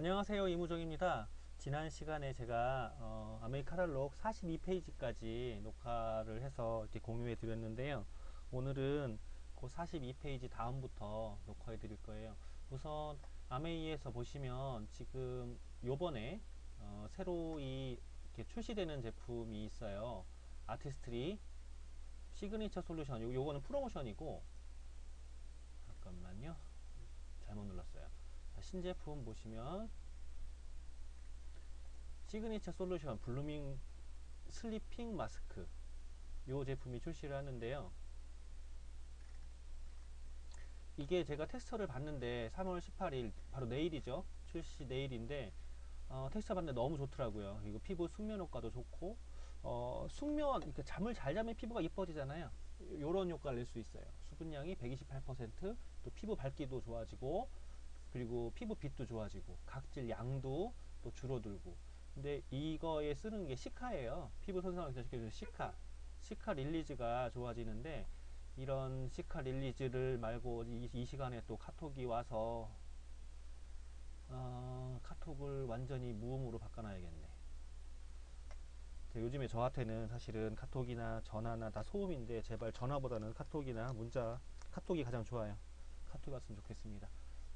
안녕하세요, 이무정입니다. 지난 시간에 제가 아메리카탈록 42페이지까지 녹화를 해서 이렇게 공유해 드렸는데요. 오늘은 그 42페이지 다음부터 녹화해 드릴 거예요. 우선 아메이에서 보시면 지금 요번에 새로 이렇게 출시되는 제품이 있어요. 아티스트리 시그니처 솔루션. 요거는 프로모션이고, 잠깐만요, 잘못 눌렀어요. 자, 신제품 보시면 시그니처 솔루션 블루밍 슬리핑 마스크, 요 제품이 출시를 하는데요. 이게 제가 테스터를 봤는데 3월 18일 바로 내일이죠. 출시 내일인데 테스터 봤는데 너무 좋더라고요. 이거 피부 숙면 효과도 좋고 숙면, 그러니까 잠을 잘 자면 피부가 이뻐지잖아요. 요런 효과를 낼 수 있어요. 수분량이 128%, 또 피부 밝기도 좋아지고, 그리고 피부 빛도 좋아지고, 각질 양도 또 줄어들고. 근데 이거에 쓰는 게 시카예요. 피부 손상을 개선시켜주는 시카 릴리즈가 좋아지는데, 이런 시카 릴리즈를 말고 이 시간에 또 카톡이 와서 카톡을 완전히 무음으로 바꿔놔야겠네. 요즘에 저한테는 사실은 카톡이나 전화나 다 소음인데, 제발 전화보다는 카톡이나 문자, 카톡이 가장 좋아요. 카톡이 왔으면 좋겠습니다.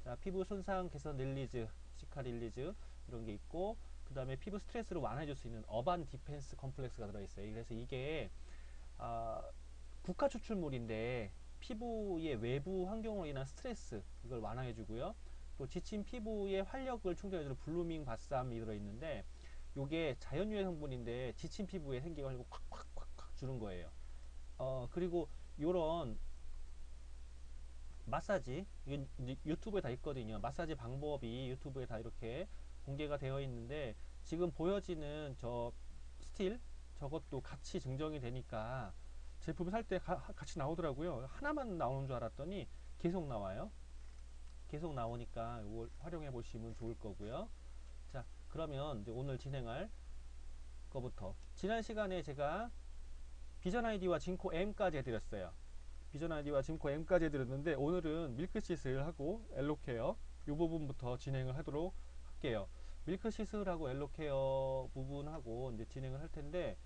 자, 피부 손상 개선 릴리즈, 시카 릴리즈, 이런 게 있고, 그 다음에 피부 스트레스를 완화해줄 수 있는 어반 디펜스 컴플렉스가 들어있어요. 그래서 이게 아, 국가 추출물인데, 피부의 외부 환경으로 인한 스트레스, 이걸 완화해주고요. 또 지친 피부의 활력을 충전해주는 블루밍 바쌈이 들어있는데, 요게 자연유해 성분인데 지친 피부에 생겨가지고 콱콱콱콱 주는 거예요. 그리고 요런 마사지, 이건 유튜브에 다 있거든요. 마사지 방법이 유튜브에 다 이렇게 공개가 되어 있는데, 지금 보여지는 저 스틸, 저것도 같이 증정이 되니까 제품 살 때 같이 나오더라고요. 하나만 나오는 줄 알았더니 계속 나와요. 계속 나오니까 이걸 활용해 보시면 좋을 거고요. 자, 그러면 이제 오늘 진행할 거부터, 지난 시간에 제가 비전 아이디와 진코 M까지 해드렸어요. 비전 아이디와 진코 M까지 해드렸는데, 오늘은 밀크시슬 하고 엘로케어 이 부분부터 진행을 하도록 할게요. 밀크시슬하고 엘로케어 부분하고 이제 진행을 할 텐데,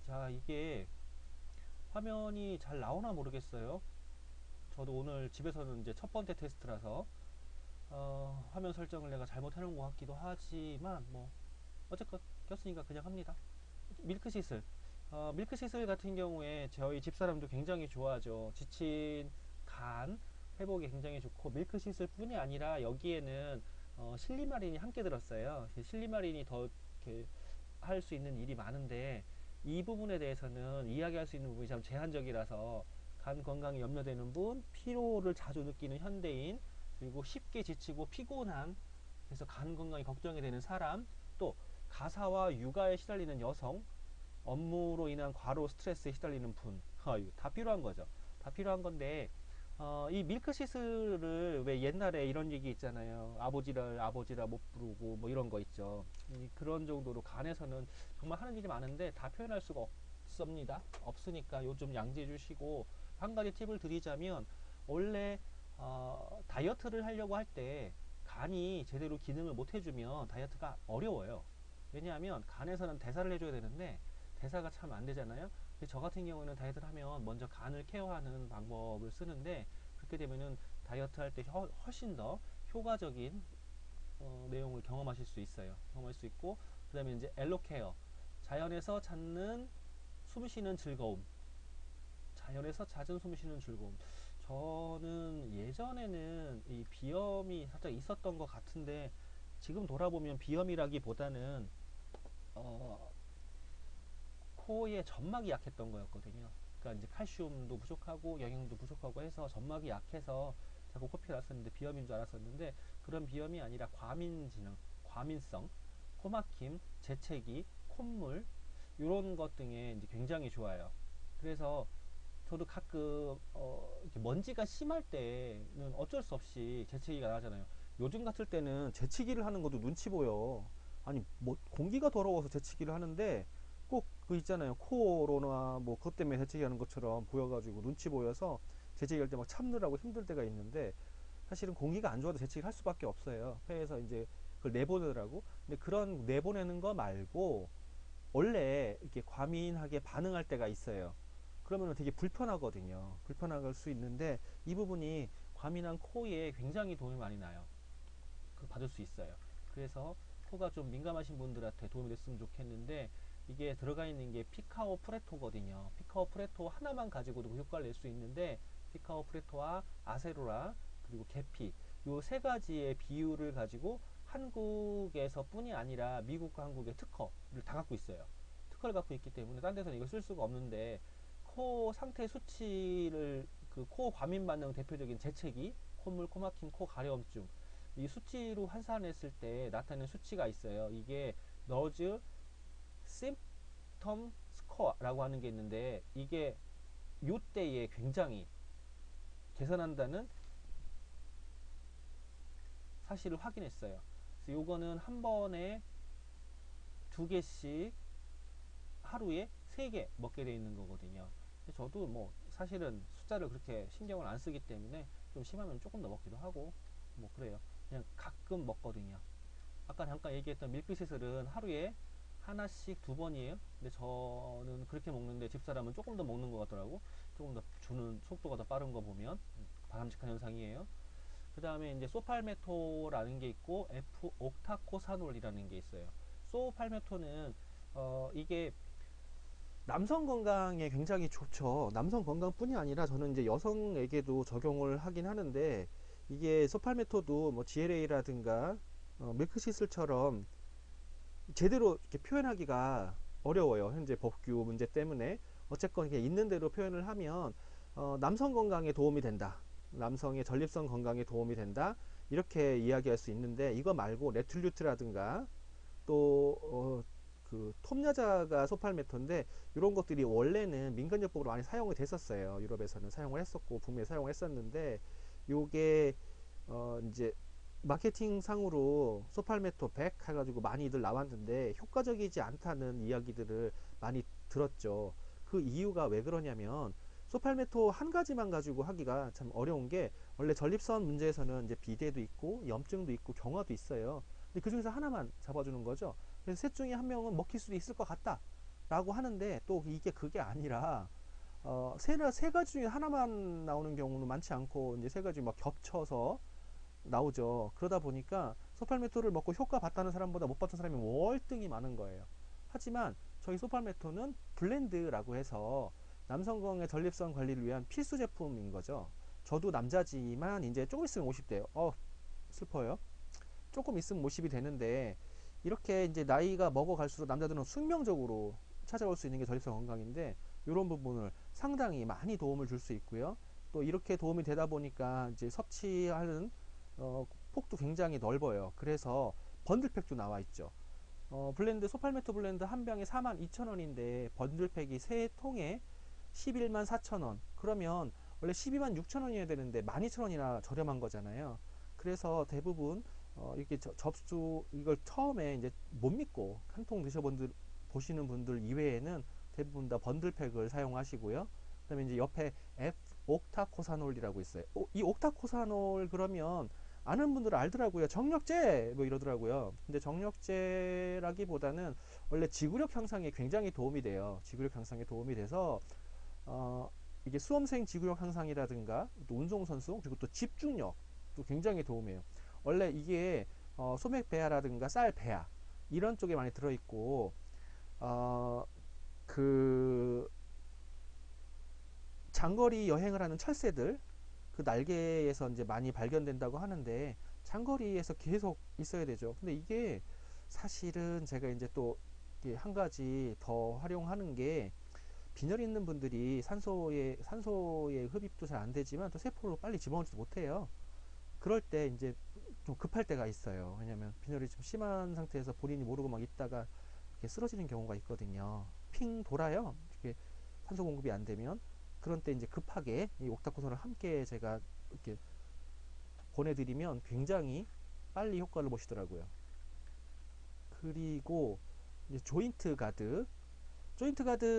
자, 이게 화면이 잘 나오나 모르겠어요. 저도 오늘 집에서는 이제 첫 번째 테스트라서 화면 설정을 내가 잘못 해놓은 것 같기도 하지만, 뭐 어쨌건 꼈으니까 그냥 합니다. 밀크시슬. 밀크시슬 같은 경우에 저희 집사람도 굉장히 좋아하죠. 지친 간 회복에 굉장히 좋고, 밀크시슬 뿐이 아니라 여기에는 실리마린이 함께 들었어요. 실리마린이 더 이렇게 할 수 있는 일이 많은데, 이 부분에 대해서는 이야기할 수 있는 부분이 참 제한적이라서, 간 건강에 염려되는 분, 피로를 자주 느끼는 현대인, 그리고 쉽게 지치고 피곤한, 그래서 간 건강이 걱정이 되는 사람, 또 가사와 육아에 시달리는 여성, 업무로 인한 과로 스트레스에 시달리는 분, 다 필요한 거죠. 다 필요한 건데, 이 밀크시슬을, 왜 옛날에 이런 얘기 있잖아요. 아버지라 못 부르고 뭐 이런 거 있죠. 그런 정도로 간에서는 정말 하는 일이 많은데 다 표현할 수가 없습니다. 없으니까 요즘 양지해 주시고, 한 가지 팁을 드리자면, 원래 다이어트를 하려고 할 때 간이 제대로 기능을 못 해주면 다이어트가 어려워요. 왜냐하면 간에서는 대사를 해줘야 되는데 대사가 참 안 되잖아요. 저 같은 경우에는 다이어트를 하면 먼저 간을 케어하는 방법을 쓰는데, 그렇게 되면은 다이어트 할 때 훨씬 더 효과적인 내용을 경험하실 수 있어요. 경험할 수 있고, 그 다음에 이제 엘로케어, 자연에서 찾는 숨 쉬는 즐거움. 자연에서 잦은 숨 쉬는 즐거움. 저는 예전에는 이 비염이 살짝 있었던 것 같은데, 지금 돌아보면 비염이라기보다는 어, 코의 점막이 약했던 거였거든요. 그러니까 이제 칼슘도 부족하고 영양도 부족하고 해서 점막이 약해서 자꾸 코피가 났었는데 비염인 줄 알았었는데, 그런 비염이 아니라 과민성, 코막힘, 재채기, 콧물, 이런 것 등에 이제 굉장히 좋아요. 그래서 저도 가끔 이렇게 먼지가 심할 때는 어쩔 수 없이 재채기가 나잖아요. 요즘 같을 때는 재채기를 하는 것도 눈치 보여. 아니, 뭐 공기가 더러워서 재채기를 하는데, 꼭 그 있잖아요. 코로나 뭐 그것 때문에 재채기 하는 것처럼 보여가지고 눈치 보여서 재채기 할 때 막 참느라고 힘들 때가 있는데, 사실은 공기가 안 좋아도 재채기를 할 수밖에 없어요. 폐에서 이제 그걸 내보내더라고. 근데 그런 내보내는 거 말고 원래 이렇게 과민하게 반응할 때가 있어요. 그러면 되게 불편하거든요. 불편할 수 있는데 이 부분이 과민한 코에 굉장히 도움이 많이 나요. 그 받을 수 있어요. 그래서 코가 좀 민감하신 분들한테 도움이 됐으면 좋겠는데 이게 들어가 있는 게 피카오 프레토거든요. 피카오 프레토 하나만 가지고도 그 효과를 낼 수 있는데 피카오 프레토와 아세로라 그리고 계피 요 세 가지의 비율을 가지고 한국에서 뿐이 아니라 미국과 한국의 특허를 다 갖고 있어요. 특허를 갖고 있기 때문에 딴 데서는 이걸 쓸 수가 없는데 코 상태 수치를 그 코 과민 반응 대표적인 재채기, 콧물, 코막힘, 코 가려움증 이 수치로 환산했을 때 나타내는 수치가 있어요. 이게 너즈 심텀 스코어라고 하는 게 있는데 이게 요때에 굉장히 개선한다는 사실을 확인했어요. 그래서 요거는 한 번에 2개씩 하루에 3개 먹게 돼 있는 거거든요. 저도 뭐 사실은 숫자를 그렇게 신경을 안 쓰기 때문에 좀 심하면 조금 더 먹기도 하고 뭐 그래요. 그냥 가끔 먹거든요. 아까 잠깐 얘기했던 밀크시슬은 하루에 하나씩 2번이에요. 근데 저는 그렇게 먹는데 집사람은 조금 더 먹는 것 같더라고. 조금 더 주는 속도가 더 빠른 거 보면 바람직한 현상이에요. 그 다음에 이제 소팔메토라는 게 있고 F 옥타코사놀이라는 게 있어요. 소팔메토는 이게 남성 건강에 굉장히 좋죠. 남성 건강뿐이 아니라 저는 이제 여성에게도 적용을 하긴 하는데 이게 소팔메토도 뭐 GLA라든가 밀크시슬처럼 제대로 이렇게 표현하기가 어려워요. 현재 법규 문제 때문에. 어쨌건 이게 있는 대로 표현을 하면 남성 건강에 도움이 된다. 남성의 전립선 건강에 도움이 된다. 이렇게 이야기할 수 있는데 이거 말고 레툴루트라든가 또 그 톱야자가 소팔메토인데 이런 것들이 원래는 민간요법으로 많이 사용이 됐었어요. 유럽에서는 사용을 했었고 북미에 사용을 했었는데 요게 이제 마케팅 상으로 소팔메토 100 해가지고 많이들 나왔는데 효과적이지 않다는 이야기들을 많이 들었죠. 그 이유가 왜 그러냐면 소팔메토 한 가지만 가지고 하기가 참 어려운 게 원래 전립선 문제에서는 이제 비대도 있고 염증도 있고 경화도 있어요. 근데 그 중에서 하나만 잡아주는 거죠. 그래서 셋 중에 한 명은 먹힐 수도 있을 것 같다 라고 하는데 또 이게 그게 아니라 세 가지 중에 하나만 나오는 경우는 많지 않고 이제 세 가지 막 겹쳐서 나오죠. 그러다 보니까 소팔메토를 먹고 효과 봤다는 사람보다 못 봤던 사람이 월등히 많은 거예요. 하지만 저희 소팔메토는 블렌드라고 해서 남성 건강의 전립선 관리를 위한 필수 제품인 거죠. 저도 남자지만 이제 조금 있으면 50대예요. 슬퍼요. 조금 있으면 50이 되는데 이렇게 이제 나이가 먹어갈수록 남자들은 숙명적으로 찾아올 수 있는 게 전립선 건강인데 이런 부분을 상당히 많이 도움을 줄 수 있고요. 또 이렇게 도움이 되다 보니까 이제 섭취하는 폭도 굉장히 넓어요. 그래서 번들팩도 나와 있죠. 블렌드 소팔메토 블렌드 한 병에 42,000원인데 번들팩이 3통에 11만 4천원. 그러면 원래 12만 6천원이어야 되는데 12,000원이나 저렴한 거잖아요. 그래서 대부분 이렇게 접수 이걸 처음에 이제 못 믿고 한 통 드셔본 보시는 분들 이외에는 대부분 다 번들팩을 사용하시고요. 그다음에 이제 옆에 F 옥타코사놀이라고 있어요. 이 옥타코사놀 그러면 아는 분들은 알더라고요. 정력제 뭐 이러더라고요. 근데 정력제라기보다는 원래 지구력 향상에 굉장히 도움이 돼요. 지구력 향상에 도움이 돼서 이게 수험생 지구력 향상이라든가 또 운동선수 그리고 또 집중력도 굉장히 도움이에요. 원래 이게 소맥 배아라든가 쌀 배아 이런 쪽에 많이 들어있고 그 장거리 여행을 하는 철새들 그 날개에서 이제 많이 발견된다고 하는데 장거리에서 계속 있어야 되죠. 근데 이게 사실은 제가 이제 또 한 가지 더 활용하는 게 빈혈 있는 분들이 산소의 흡입도 잘 안 되지만 또 세포를 빨리 집어넣지도 못해요. 그럴 때 이제 좀 급할 때가 있어요. 왜냐면 빈혈이 좀 심한 상태에서 본인이 모르고 막 있다가 이렇게 쓰러지는 경우가 있거든요. 핑 돌아요. 이렇게 산소 공급이 안 되면 그런 때 이제 급하게 이 옥타코선을 함께 제가 이렇게 보내드리면 굉장히 빨리 효과를 보시더라고요. 그리고 이제 조인트 가드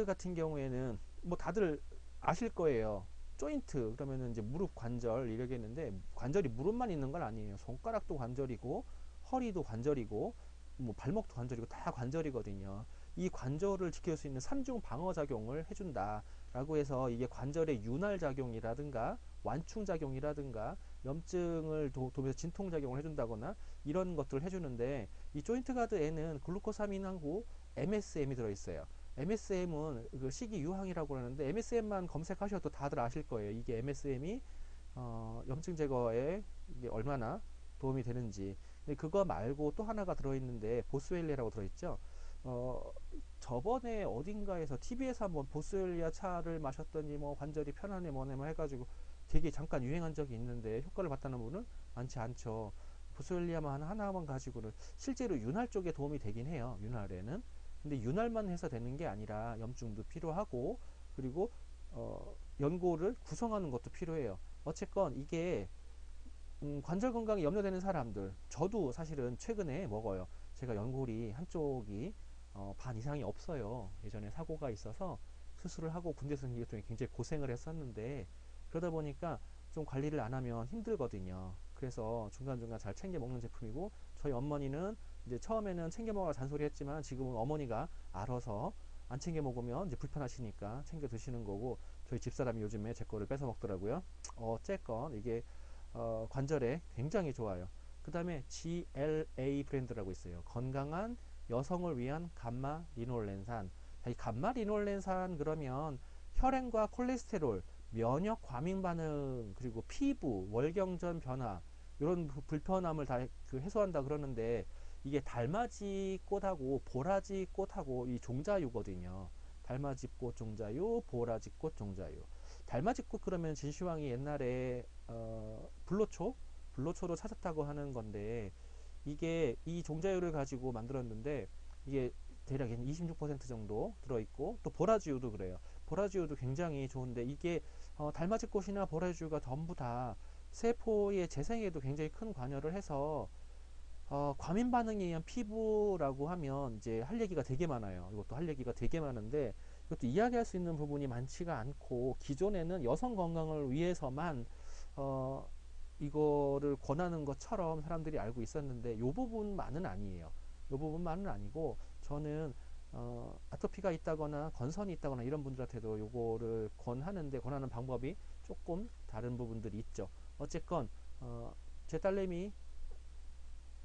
같은 경우에는 뭐 다들 아실 거예요. 조인트 그러면은 이제 무릎 관절 이러겠는데 관절이 무릎만 있는 건 아니에요. 손가락도 관절이고 허리도 관절이고 뭐 발목도 관절이고 다 관절이거든요. 이 관절을 지킬 수 있는 3중 방어 작용을 해준다라고 해서 이게 관절의 윤활 작용이라든가 완충 작용이라든가 염증을 도면서 진통 작용을 해준다거나 이런 것들을 해주는데 이 조인트 가드에는 글루코사민하고 MSM이 들어있어요. MSM은 그 식이유황이라고 하는데 MSM만 검색하셔도 다들 아실 거예요. 이게 MSM이 염증 제거에 이게 얼마나 도움이 되는지. 근데 그거 말고 또 하나가 들어있는데 보스웰리아라고 들어있죠. 어, 저번에 어딘가에서 TV에서 한번 보스웰리아 차를 마셨더니 뭐 관절이 편하네 뭐네 뭐 해가지고 되게 잠깐 유행한 적이 있는데 효과를 봤다는 분은 많지 않죠. 보스웰리아만 하나만 가지고는 실제로 윤활 쪽에 도움이 되긴 해요. 윤활에는. 근데 윤활만 해서 되는 게 아니라 염증도 필요하고 그리고 연골을 구성하는 것도 필요해요. 어쨌건 이게 관절 건강에 염려되는 사람들, 저도 사실은 최근에 먹어요. 제가 연골이 한쪽이 반 이상이 없어요. 예전에 사고가 있어서 수술을 하고 군대에서 이것 때문에 굉장히 고생을 했었는데 그러다 보니까 좀 관리를 안 하면 힘들거든요. 그래서 중간중간 잘 챙겨 먹는 제품이고 저희 어머니는 이제 처음에는 챙겨 먹으라 잔소리 했지만 지금은 어머니가 알아서 안 챙겨 먹으면 이제 불편하시니까 챙겨 드시는 거고 저희 집사람이 요즘에 제 거를 뺏어 먹더라고요. 어쨌건 이게 관절에 굉장히 좋아요. 그 다음에 GLA 브랜드라고 있어요. 건강한 여성을 위한 감마 리놀렌산. 이 감마 리놀렌산 그러면 혈행과 콜레스테롤, 면역 과민 반응, 그리고 피부, 월경전 변화 이런 불편함을 다 그 해소한다 그러는데 이게 달맞이 꽃하고 보라지 꽃하고 이 종자유거든요. 달맞이 꽃 종자유, 보라지 꽃 종자유. 달맞이 꽃 그러면 진시황이 옛날에 불로초로 찾았다고 하는 건데 이게 이 종자유를 가지고 만들었는데 이게 대략 26% 정도 들어있고 또 보라지우도 그래요. 보라지우도 굉장히 좋은데 이게 달맞이꽃이나 보라지우가 전부 다 세포의 재생에도 굉장히 큰 관여를 해서 과민 반응에 의한 피부라고 하면 이제 할 얘기가 되게 많아요. 이것도 할 얘기가 되게 많은데 이것도 이야기할 수 있는 부분이 많지가 않고 기존에는 여성 건강을 위해서만 어, 이거를 권하는 것처럼 사람들이 알고 있었는데 이 부분만은 아니에요. 이 부분만은 아니고 저는 아토피가 있다거나 건선이 있다거나 이런 분들한테도 요거를 권하는 방법이 조금 다른 부분들이 있죠. 어쨌건 제 딸내미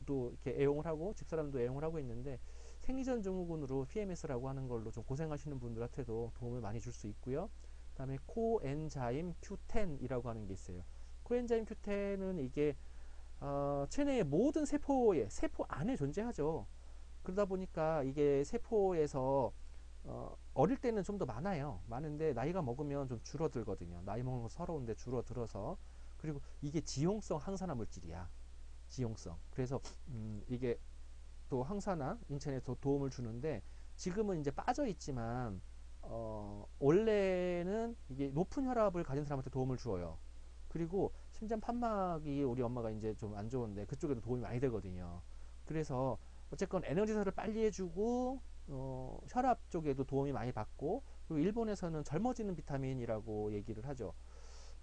또 이렇게 애용을 하고 집사람도 애용을 하고 있는데 생리전 증후군으로 PMS라고 하는 걸로 좀 고생하시는 분들한테도 도움을 많이 줄 수 있고요. 그다음에 코엔자임 Q10이라고 하는 게 있어요. 코엔자임 Q10은 이게 체내의 모든 세포 안에 존재하죠. 그러다 보니까 이게 세포에서 어릴 때는 좀 더 많아요. 많은데 나이가 먹으면 좀 줄어들거든요. 나이 먹는 거 서러운데 줄어들어서 그리고 이게 지용성 항산화 물질이야. 지용성. 그래서 이게 또 항산화 인체에 더 도움을 주는데 지금은 이제 빠져 있지만 원래는 이게 높은 혈압을 가진 사람한테 도움을 주어요. 그리고 심장 판막이 우리 엄마가 이제 좀 안 좋은데 그쪽에도 도움이 많이 되거든요. 그래서 어쨌건 에너지설을 빨리 해주고 혈압 쪽에도 도움이 많이 받고 그리고 일본에서는 젊어지는 비타민이라고 얘기를 하죠.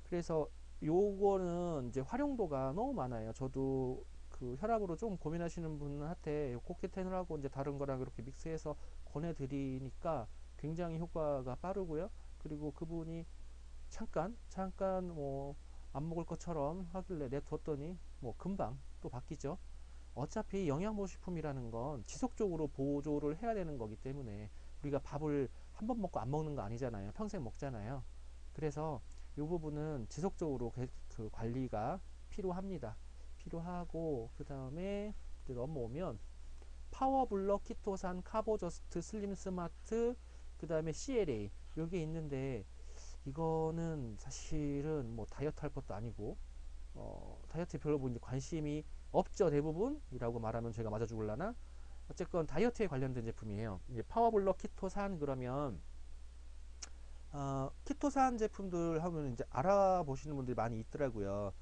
그래서 요거는 이제 활용도가 너무 많아요. 저도 그 혈압으로 좀 고민하시는 분한테 코키텐을 하고 이제 다른 거랑 이렇게 믹스해서 권해드리니까 굉장히 효과가 빠르고요. 그리고 그분이 잠깐 뭐 안 먹을 것처럼 하길래 내뒀더니 뭐 금방 또 바뀌죠. 어차피 영양보식품이라는 건 지속적으로 보조를 해야 되는 거기 때문에 우리가 밥을 한 번 먹고 안 먹는 거 아니잖아요. 평생 먹잖아요. 그래서 이 부분은 지속적으로 그 관리가 필요합니다. 필요하고 그 다음에 넘어오면 파워블럭 키토산 카보저스트 슬림 스마트 그 다음에 CLA 여기 있는데 이거는 사실은 뭐 다이어트 할 것도 아니고 다이어트에 별로 뭐 이제 관심이 없죠 대부분이라고 말하면 제가 맞아 죽을라나 어쨌건 다이어트에 관련된 제품이에요. 이제 파워블럭 키토산 그러면 키토산 제품들 하면 이제 알아보시는 분들이 많이 있더라고요.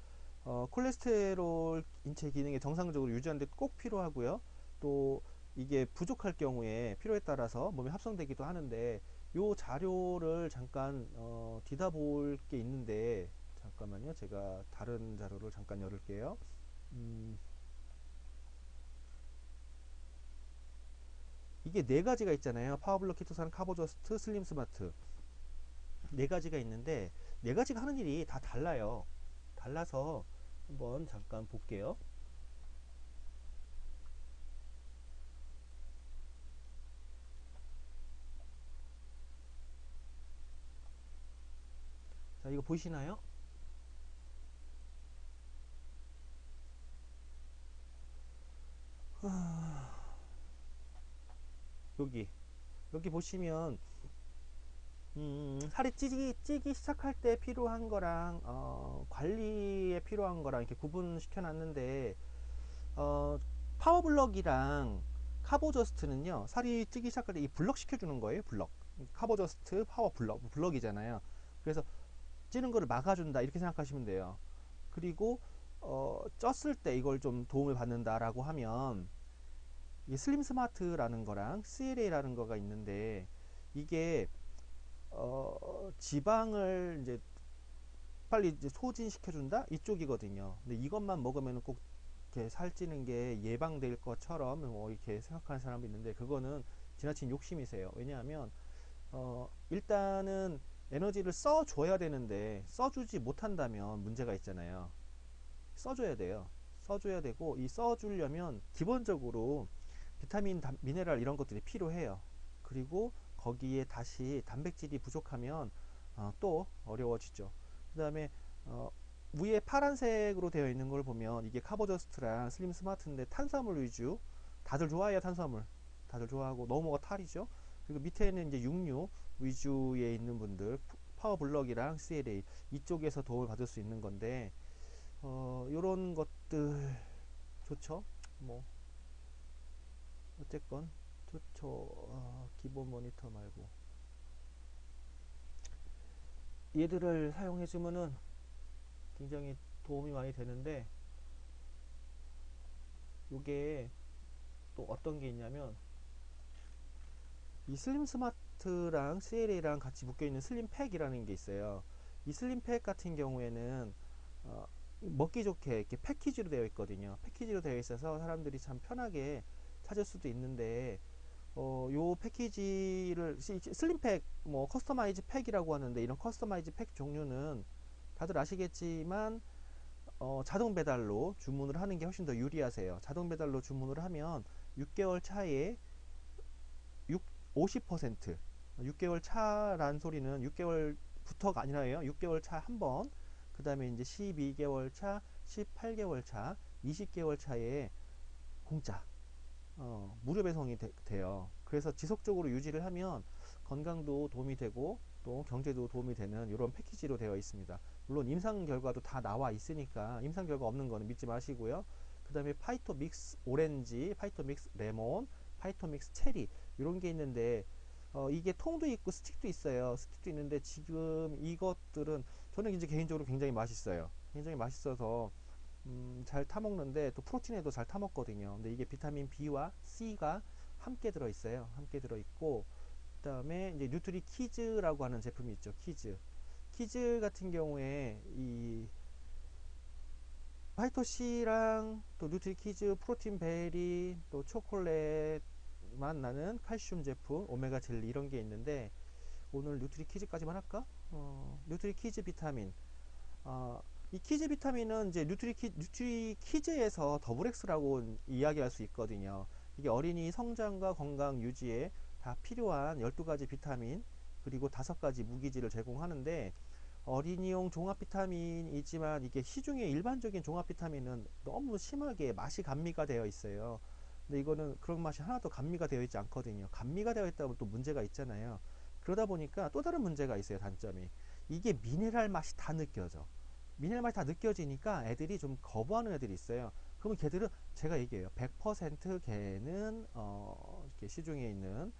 콜레스테롤 인체 기능에 정상적으로 유지하는 데 꼭 필요하고요. 또 이게 부족할 경우에 필요에 따라서 몸에 합성되기도 하는데 요 자료를 잠깐 뒤다 볼 게 있는데 잠깐만요. 제가 다른 자료를 잠깐 열을게요. 음, 이게 네 가지가 있잖아요. 파워블럭, 키토산, 카보저스트, 슬림 스마트. 네 가지가 있는데 네 가지가 하는 일이 다 달라요. 달라서 한번 잠깐 볼게요. 자, 이거 보이시나요? 여기 여기 보시면 살이 찌기 시작할 때 필요한 거랑 관리에 필요한 거랑 이렇게 구분시켜 놨는데 어, 파워블럭이랑 카보저스트는요, 살이 찌기 시작할 때 이 블럭 시켜주는 거예요. 블럭. 카보저스트 블럭이잖아요. 그래서 찌는 거를 막아준다 이렇게 생각하시면 돼요. 그리고 쪘을 때 이걸 좀 도움을 받는다라고 하면 이 슬림 스마트라는 거랑 CLA라는 거가 있는데 이게 지방을 이제 빨리 이제 소진시켜준다 이쪽이거든요. 근데 이것만 먹으면 꼭 이렇게 살찌는 게 예방될 것처럼 뭐 이렇게 생각하는 사람이 있는데 그거는 지나친 욕심이세요. 왜냐하면 일단은 에너지를 써줘야 되는데 써주지 못한다면 문제가 있잖아요. 써줘야 돼요. 써줘야 되고 이 써주려면 기본적으로 비타민, 미네랄 이런 것들이 필요해요. 그리고 거기에 다시 단백질이 부족하면 또 어려워지죠. 그 다음에 위에 파란색으로 되어 있는 걸 보면 이게 카보저스트랑 슬림 스마트인데 탄수화물 위주. 다들 좋아해요, 탄수화물. 다들 좋아하고 너무가 탈이죠. 그리고 밑에는 이제 육류 위주에 있는 분들, 파워블럭이랑 CLA 이쪽에서 도움을 받을 수 있는 건데 요런 것들 좋죠. 뭐 어쨌건 좋죠. 기본 모니터 말고 얘들을 사용해 주면은 굉장히 도움이 많이 되는데 요게 또 어떤 게 있냐면 이 슬림 스마트랑 CLA랑 같이 묶여 있는 슬림 팩이라는 게 있어요. 이 슬림 팩 같은 경우에는 어, 먹기 좋게 이렇게 패키지로 되어 있거든요. 패키지로 되어 있어서 사람들이 참 편하게 찾을 수도 있는데 요 패키지를 슬림팩 뭐 커스터마이즈 팩이라고 하는데 이런 커스터마이즈 팩 종류는 다들 아시겠지만 자동 배달로 주문을 하는 게 훨씬 더 유리하세요. 자동 배달로 주문을 하면 6개월 차에 50% 6개월 차란 소리는 6개월부터가 아니라요. 6개월 차 한 번, 그 다음에 이제 12개월 차, 18개월 차, 20개월 차에 공짜 무료 배송이 돼요. 그래서 지속적으로 유지를 하면 건강도 도움이 되고 또 경제도 도움이 되는 이런 패키지로 되어 있습니다. 물론 임상 결과도 다 나와 있으니까 임상 결과 없는 거는 믿지 마시고요. 그 다음에 파이토 믹스 오렌지, 파이토 믹스 레몬, 파이토 믹스 체리 이런 게 있는데 이게 통도 있고 스틱도 있어요. 스틱도 있는데 지금 이것들은 저는 이제 개인적으로 굉장히 맛있어요. 굉장히 맛있어서 잘 타먹는데 또 프로틴에도 잘 타먹거든요. 근데 이게 비타민 B와 C가 함께 들어있어요. 함께 들어있고 그 다음에 이제 뉴트리 키즈라고 하는 제품이 있죠. 키즈 같은 경우에 이 파이토 C랑 또 뉴트리 키즈 프로틴 베리 또 초콜릿만 나는 칼슘 제품 오메가 젤리 이런 게 있는데 오늘 뉴트리 키즈까지만 할까? 뉴트리 키즈 비타민 이 키즈 비타민은 이제 뉴트리 키즈에서 더블 X라고 이야기할 수 있거든요. 이게 어린이 성장과 건강 유지에 다 필요한 12가지 비타민 그리고 5가지 무기질을 제공하는데 어린이용 종합 비타민이지만 이게 시중에 일반적인 종합 비타민은 너무 심하게 맛이 감미가 되어 있어요. 근데 이거는 그런 맛이 하나도 감미가 되어 있지 않거든요. 감미가 되어 있다면 또 문제가 있잖아요. 그러다 보니까 또 다른 문제가 있어요. 단점이. 이게 미네랄 맛이 다 느껴져. 미네랄 맛이 다 느껴지니까 애들이 좀 거부하는 애들이 있어요. 그러면 걔들은 제가 얘기해요. 100% 걔는 이렇게 시중에 있는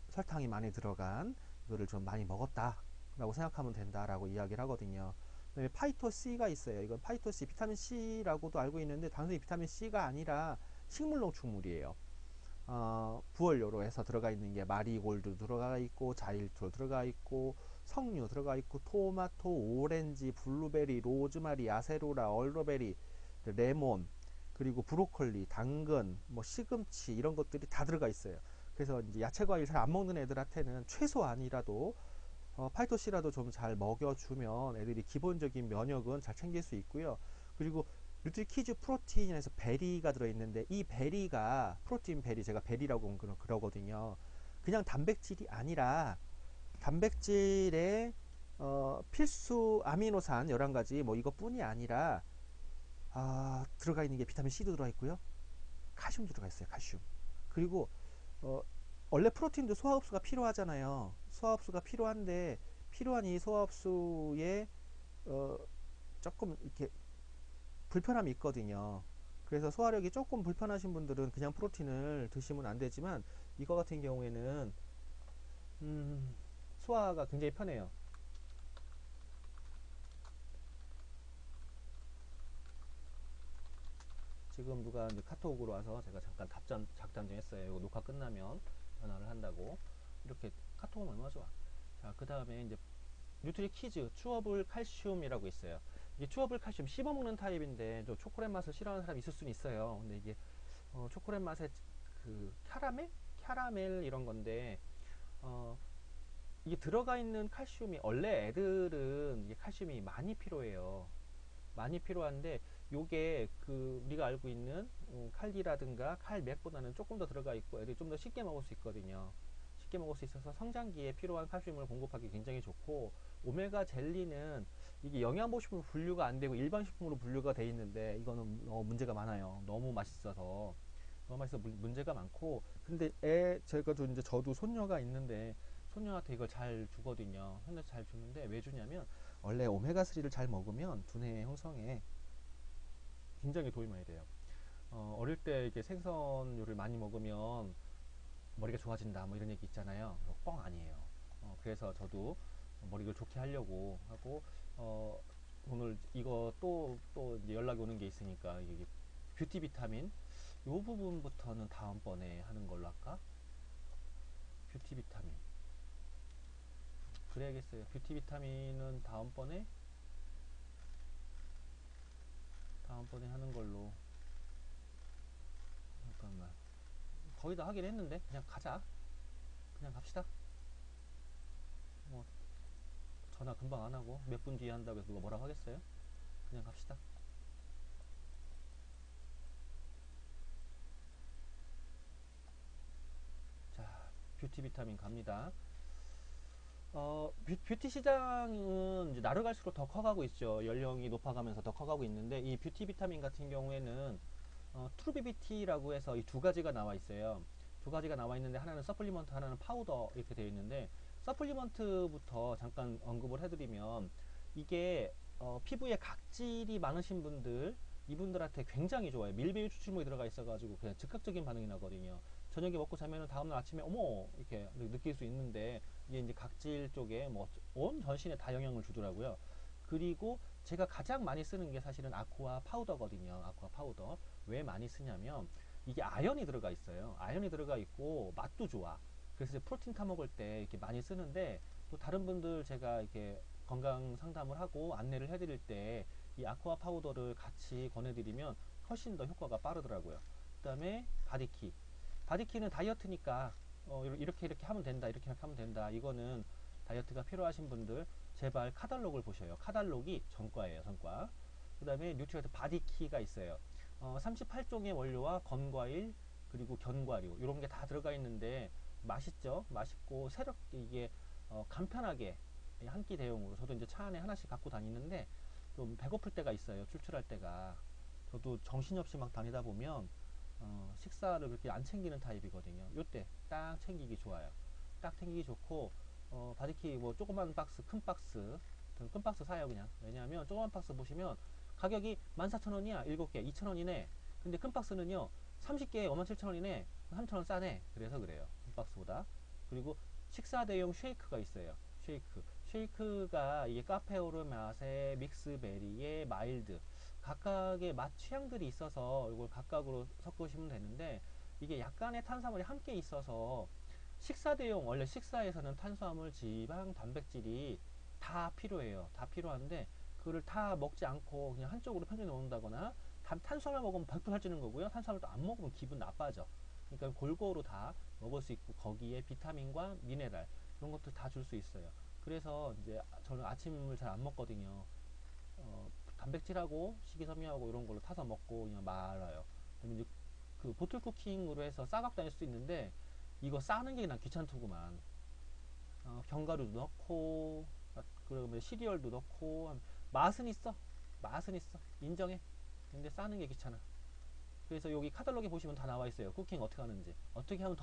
설탕이 많이 들어간 이거를 좀 많이 먹었다 라고 생각하면 된다라고 이야기를 하거든요. 그다음에 파이토 C가 있어요. 이건 파이토 C, 비타민 C라고도 알고 있는데 단순히 비타민 C가 아니라 식물 농축물이에요. 부원료로 해서 들어가 있는 게 마리골드 들어가 있고 자일톨 들어가 있고 석류 들어가 있고 토마토, 오렌지, 블루베리, 로즈마리, 아세로라, 얼더베리, 레몬 그리고 브로콜리, 당근, 뭐 시금치 이런 것들이 다 들어가 있어요. 그래서 이제 야채 과일 잘 안 먹는 애들한테는 최소한이라도 파이토씨라도 좀 잘 먹여주면 애들이 기본적인 면역은 잘 챙길 수 있고요. 그리고 뉴트리키즈 프로틴에서 베리가 들어있는데 이 베리가 프로틴 베리 제가 베리라고 그러거든요. 그냥 단백질이 아니라 단백질에 필수 아미노산 11가지 뭐 이것뿐이 아니라 들어가 있는 게 비타민 C도 들어가 있고요. 칼슘도 들어가 있어요. 칼슘. 그리고 어, 원래 프로틴도 소화흡수가 필요하잖아요. 소화흡수가 필요한데 필요한 이 소화흡수에 어, 조금 이렇게 불편함이 있거든요. 그래서 소화력이 조금 불편하신 분들은 그냥 프로틴을 드시면 안 되지만 이거 같은 경우에는 소화가 굉장히 편해요. 지금 누가 이제 카톡으로 와서 제가 잠깐 작담 좀 했어요. 이거 녹화 끝나면 전화를 한다고. 이렇게 카톡은 얼마나 좋아. 자, 그 다음에 이제 뉴트리 키즈 추어블 칼슘이라고 있어요. 이게 추어블 칼슘 씹어먹는 타입인데 또 초콜릿 맛을 싫어하는 사람이 있을 수는 있어요. 근데 이게 초콜릿 맛의 그 캐러멜 이런 건데 어, 이게 들어가 있는 칼슘이 원래 애들은 이게 칼슘이 많이 필요해요. 많이 필요한데 요게 그 우리가 알고 있는 칼리라든가 칼맥보다는 조금 더 들어가 있고 애들이 좀 더 쉽게 먹을 수 있거든요. 쉽게 먹을 수 있어서 성장기에 필요한 칼슘을 공급하기 굉장히 좋고 오메가 젤리는 이게 영양보식품 분류가 안 되고 일반 식품으로 분류가 돼 있는데 이거는 문제가 많아요. 너무 맛있어서 문제가 많고 근데 제가 이제 저도 손녀가 있는데 손녀한테 이걸 잘 주거든요. 손녀한테 잘 주는데 왜 주냐면 원래 오메가3를 잘 먹으면 두뇌 형성에 굉장히 도움이 많이 돼요. 어릴 때 이렇게 생선류를 많이 먹으면 머리가 좋아진다 뭐 이런 얘기 있잖아요. 뻥 아니에요. 그래서 저도 머리를 좋게 하려고 하고 오늘 이거 또 이제 연락이 오는 게 있으니까 이게 뷰티 비타민 요 부분부터는 다음번에 하는 걸로 할까? 뷰티 비타민 그래야겠어요. 뷰티 비타민은 다음번에 하는 걸로. 잠깐만. 거의 다 하긴 했는데 그냥 가자. 그냥 갑시다. 뭐 전화 금방 안 하고 몇 분 뒤에 한다고 해서 누가 뭐라고 하겠어요? 그냥 갑시다. 자, 뷰티 비타민 갑니다. 뷰티 시장은 이제 날을 갈수록 더 커가고 있죠. 연령이 높아가면서 더 커가고 있는데 이 뷰티 비타민 같은 경우에는 트루비비티라고 해서 이 두 가지가 나와 있어요. 두 가지가 나와 있는데 하나는 서플리먼트, 하나는 파우더 이렇게 되어 있는데 서플리먼트부터 잠깐 언급을 해드리면 이게 피부에 각질이 많으신 분들 이분들한테 굉장히 좋아요. 밀배유 추출물이 들어가 있어가지고 그냥 즉각적인 반응이 나거든요. 저녁에 먹고 자면은 다음날 아침에 어머 이렇게 느낄 수 있는데 이게 이제 각질 쪽에 뭐 온 전신에 다 영향을 주더라고요. 그리고 제가 가장 많이 쓰는 게 사실은 아쿠아 파우더거든요. 아쿠아 파우더. 왜 많이 쓰냐면 이게 아연이 들어가 있어요. 아연이 들어가 있고 맛도 좋아. 그래서 프로틴 타 먹을 때 이렇게 많이 쓰는데 또 다른 분들 제가 이렇게 건강 상담을 하고 안내를 해드릴 때 이 아쿠아 파우더를 같이 권해드리면 훨씬 더 효과가 빠르더라고요. 그 다음에 바디키. 바디키는 다이어트니까 이렇게 하면 된다. 이렇게 하면 된다. 이거는 다이어트가 필요하신 분들 제발 카달록을 보셔요. 카달록이 전과예요. 전과. 그 다음에 뉴트리트 바디키가 있어요. 38종의 원료와 건과일 그리고 견과류 이런 게 다 들어가 있는데 맛있죠. 맛있고 새롭게 이게 간편하게 한 끼 대용으로 저도 이제 차 안에 하나씩 갖고 다니는데 좀 배고플 때가 있어요. 출출할 때가 저도 정신없이 막 다니다 보면 식사를 그렇게 안 챙기는 타입이거든요. 요때 딱 챙기기 좋아요. 딱 챙기기 좋고 바디키 뭐 조그만 박스 큰 박스 큰 박스 사요 그냥. 왜냐하면 조그만 박스 보시면 가격이 14,000원이야 7개 2,000원이네. 근데 큰 박스는요 30개에 57,000원이네 3,000원 싸네. 그래서 그래요. 큰 박스보다. 그리고 식사 대용 쉐이크가 있어요. 쉐이크가 이게 카페오르 맛의 믹스베리의 마일드 각각의 맛 취향들이 있어서 이걸 각각으로 섞으시면 되는데 이게 약간의 탄수화물이 함께 있어서 식사 대용 원래 식사에서는 탄수화물, 지방, 단백질이 다 필요해요. 다 필요한데 그거를 다 먹지 않고 그냥 한쪽으로 편견해 놓는다거나 탄수화물 먹으면 100% 살찌는 거고요. 탄수화물도 안 먹으면 기분 나빠져. 그러니까 골고루 다 먹을 수 있고 거기에 비타민과 미네랄 그런 것도 다 줄 수 있어요. 그래서 이제 저는 아침을 잘 안 먹거든요. 단백질하고 식이섬유하고 이런 걸로 타서 먹고 그냥 말아요. 그다음에 이제 그 보틀 쿠킹으로 해서 싸갖고 다닐 수 있는데 이거 싸는 게 난 귀찮더구만. 견과류도 넣고 그러면 시리얼도 넣고 맛은 있어. 맛은 있어. 인정해. 근데 싸는 게 귀찮아. 그래서 여기 카탈로그 보시면 다 나와 있어요. 쿠킹 어떻게 하는지. 어떻게 하면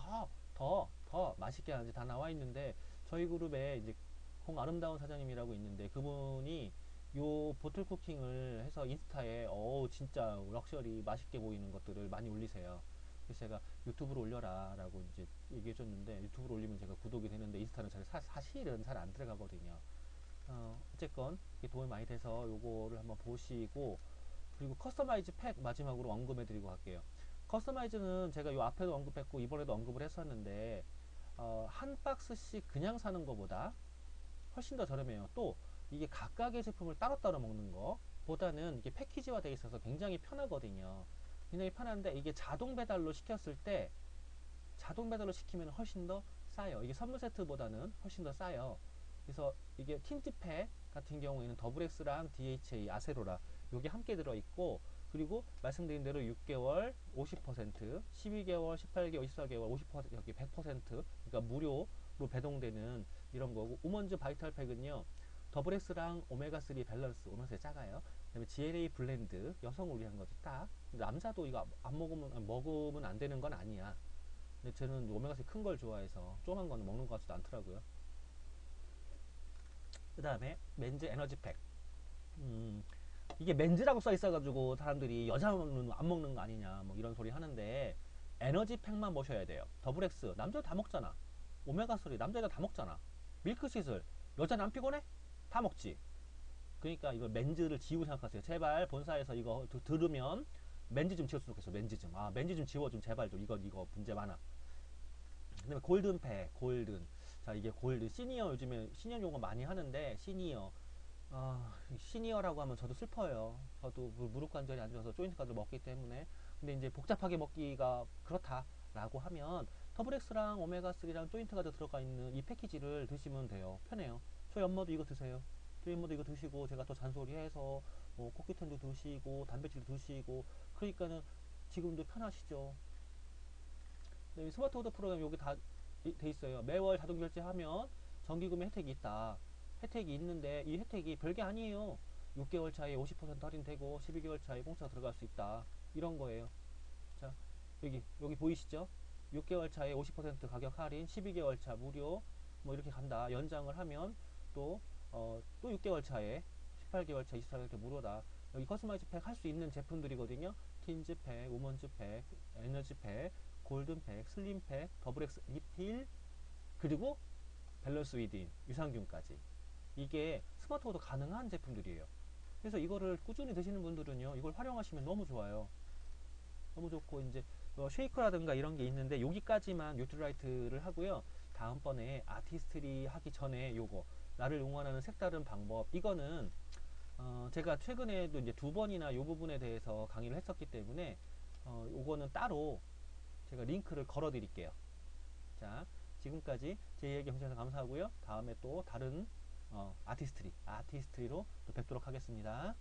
더 맛있게 하는지 다 나와 있는데 저희 그룹에 이제 공 아름다운 사장님이라고 있는데 그분이 요 보틀 쿠킹을 해서 인스타에 진짜 럭셔리 맛있게 보이는 것들을 많이 올리세요. 그래서 제가 유튜브로 올려라 라고 이제 얘기해 줬는데 유튜브로 올리면 제가 구독이 되는데 인스타는 사실은 잘 안 들어가거든요. 어쨌건 이렇게 도움이 많이 돼서 요거를 한번 보시고 그리고 커스터마이즈 팩 마지막으로 언급해 드리고 갈게요. 커스터마이즈는 제가 요 앞에도 언급했고 이번에도 언급을 했었는데 한 박스씩 그냥 사는 것보다 훨씬 더 저렴해요. 또 이게 각각의 제품을 따로따로 먹는 거 보다는 이게 패키지화 되어 있어서 굉장히 편하거든요. 굉장히 편한데 이게 자동 배달로 시켰을 때 자동 배달로 시키면 훨씬 더 싸요. 이게 선물 세트보다는 훨씬 더 싸요. 그래서 이게 틴트팩 같은 경우에는 더블엑스랑 DHA, 아세로라 요게 함께 들어있고 그리고 말씀드린 대로 6개월 50%, 12개월, 18개월, 24개월 50% 여기 100% 그러니까 무료로 배송되는 이런 거고 우먼즈 바이탈 팩은요 더블엑스랑 오메가3 밸런스 오메가3 작아요. 그다음에 GLA 블렌드 여성을 위한 거지 딱. 남자도 이거 안 먹으면 안 되는 건 아니야. 근데 저는 오메가3 큰 걸 좋아해서 조그만 거는 먹는 것 같지도 않더라고요. 그 다음에 맨즈 에너지팩. 이게 맨즈라고 써 있어가지고 사람들이 여자는 안 먹는 거 아니냐 뭐 이런 소리 하는데 에너지팩만 보셔야 돼요. 더블엑스 남자 다 먹잖아. 오메가3 남자가 다 먹잖아. 밀크시슬 여자는 안 피곤해? 다 먹지. 그러니까 이걸 맨즈를 지우고 생각하세요. 제발 본사에서 이거 들으면 맨즈 좀 지웠으면 좋겠어. 맨즈 좀. 맨즈 좀 지워 좀 제발 좀 이거 문제 많아. 그다음에 골든팩, 골든. 자, 이게 골드 시니어 요즘에 시니어 용어 많이 하는데 시니어. 시니어라고 하면 저도 슬퍼요. 저도 무릎 관절이 안 좋아서 조인트까지 먹기 때문에. 근데 이제 복잡하게 먹기가 그렇다라고 하면 더블엑스랑 오메가3랑 조인트 가드 들어가 있는 이 패키지를 드시면 돼요. 편해요. 저희 엄마도 이거 드세요. 저희 엄마도 이거 드시고 제가 또 잔소리해서 코끼텐도 드시고 단백질도 드시고 그러니까는 지금도 편하시죠. 네, 스마트 오더 프로그램 여기 다 돼 있어요. 매월 자동 결제하면 정기구매 혜택이 있다. 혜택이 있는데 이 혜택이 별게 아니에요. 6개월 차에 50% 할인되고 12개월 차에 공짜가 들어갈 수 있다. 이런 거예요. 자, 여기 보이시죠? 6개월 차에 50% 가격 할인, 12개월 차 무료, 뭐 이렇게 간다. 연장을 하면 또 6개월 차에 18개월 차, 24개월 차 무료다. 여기 커스터마이즈 팩 할 수 있는 제품들이거든요. 틴즈 팩, 우먼즈 팩, 에너지 팩, 골든 팩, 슬림 팩, 더블 엑스 리필, 그리고 밸런스 위딘, 유산균까지. 이게 스마트워도 가능한 제품들이에요. 그래서 이거를 꾸준히 드시는 분들은요, 이걸 활용하시면 너무 좋아요. 너무 좋고 이제 쉐이커라든가 이런 게 있는데 여기까지만 뉴트라이트를 하고요. 다음번에 아티스트리 하기 전에 요거 나를 응원하는 색다른 방법 이거는 제가 최근에도 이제 2번이나 요 부분에 대해서 강의를 했었기 때문에 요거는 따로 제가 링크를 걸어 드릴게요. 자, 지금까지 제 이야기 해주셔서 감사하고요. 다음에 또 다른 아티스트리로 또 뵙도록 하겠습니다.